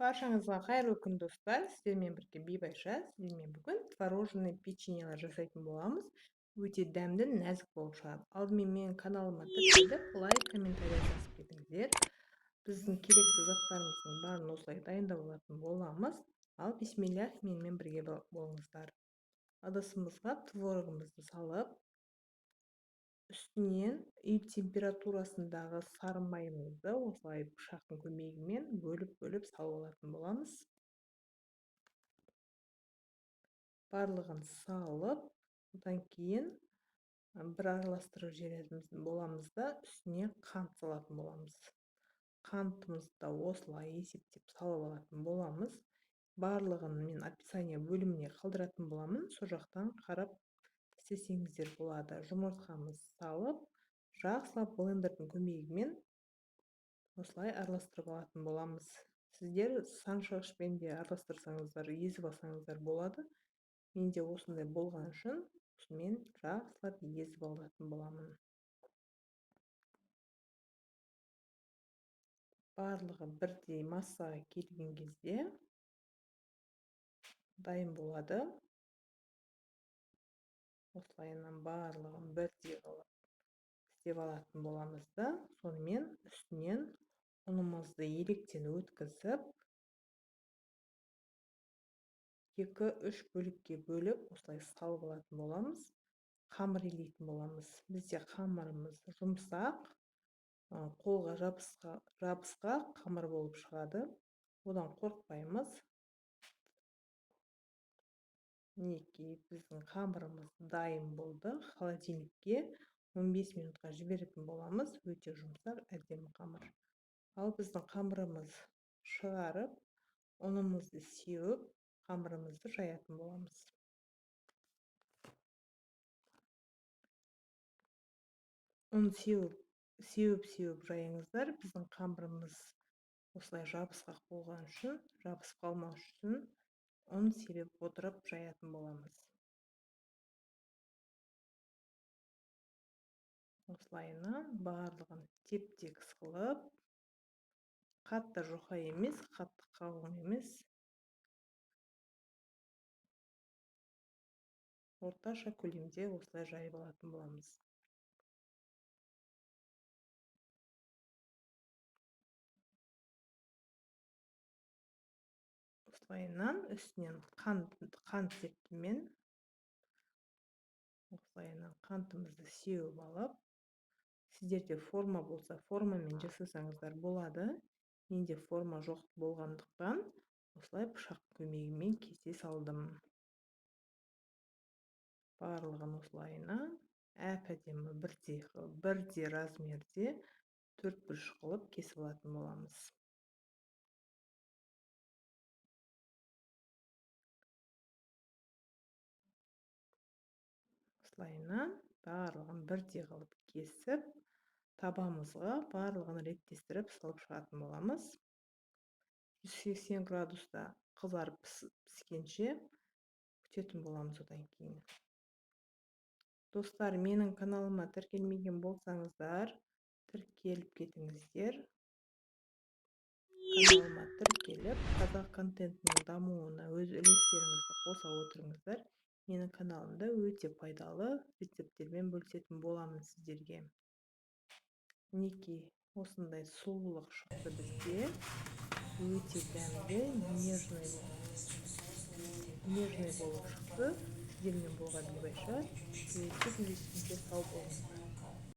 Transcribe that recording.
Баршаңызға қайырлы күн, достар. Сіздермен бірге Бибайша. Сіздермен бүгін творожный печеньелер жасайтын боламыз. Өте дәмді, нәзік болып шығады. Алдымен менің каналыма тіркеліп, лайк, комментарий жазып кетіңіздер. Біздің керекті заттарымыздың барын осылай дайындап алатын боламыз. Ал бисмиллах, менімен бірге болыңыздар. Ыдысымызға творогымызды салып, үстінен үй температурасындағы сары майымызды осылай пышақтың көмегімен бөліп салып алатын боламыз. Барлығын салып, одан кейін бір араластырып жіберетін боламыз да үстіне қант салатын боламыз. Қантымызды да осылай есептеп салып алатын боламыз. Барлығын мен описание бөліміне қалдыратын боламын. Сол жақтан қарап істесеңіздер болады. Жұмыртқамызды салып, жақсылап блендердің көмегімен осылай араластырып алатын боламыз. Сіздер саншағышпен де араластырсаңыздар, езіп алсаңыздар болады. Менде осындай болған үшін мен жақсылап езіп алатын боламын. Барлығы бірдей массаға келген кезде дайын болады. Осылайынан барлығын бірдей қылып істеп алатын боламыз да, сонымен үстінен ұнымызды електен өткізіп, 2-3 бөлікке бөліп, осылай салып алатын боламыз. Қамыр илейтін боламыз. Бізде қамырымыз жұмсақ, қолға жабысқақ қамыр болып шығады. Одан қорықпаймыз. Мінекей, біздің қамырымыз дайын болды. Холодильникке 15 минутқа жіберетін боламыз. Өте жұмсақ, әдемі қамыр. Ал біздің қамырымыз шығарып, ұнымызды сеуіп, қамырымызды жаятын боламыз. Ұн сеуіп жайыңыздар. Біздің қамырымыз осылай жабысқақ болған үшін, жабысып қалмау үшін ұн себеп отырып жаятын боламыз. Осылайынан барлығын теп-тегіс қылып, қатты жұқа емес, қатты қалың емес, орташа көлемде осылай жайып алатын боламыз. Осылайынан үстінен қант септімен осылайынан қантымызды сеуіп алып, сіздерде форма болса, формамен жасасаңыздар болады. Менде форма жоқ болғандықтан, осылай пышақ көмегімен кесе салдым. Барлығын осылайынан әп-әдемі бірдей размерде 4 бұрыш қылып кесіп алатын боламыз. Осылайынан барлығын бірдей қылып кесіп, табамызға барлығын реттестіріп салып шығатын боламыз. 180 градуста қызарып піскенше күтетін боламыз одан кейін. Достар, менің каналыма тіркелмеген болсаңыздар, тіркеліп кетіңіздер. Каналыма тіркеліп, қазақ контентінің дамуына өз үлестеріңізді қоса отырыңыздар. Менің каналымда өте пайдалы рецепттермен бөлісетін боламын сіздерге. Мінекей, осындай сұлулық шықты бізде. Өте дәмді, нежный болып шықты. Сіздермен болған Бибайша. Кездескенше сау болыңыздар.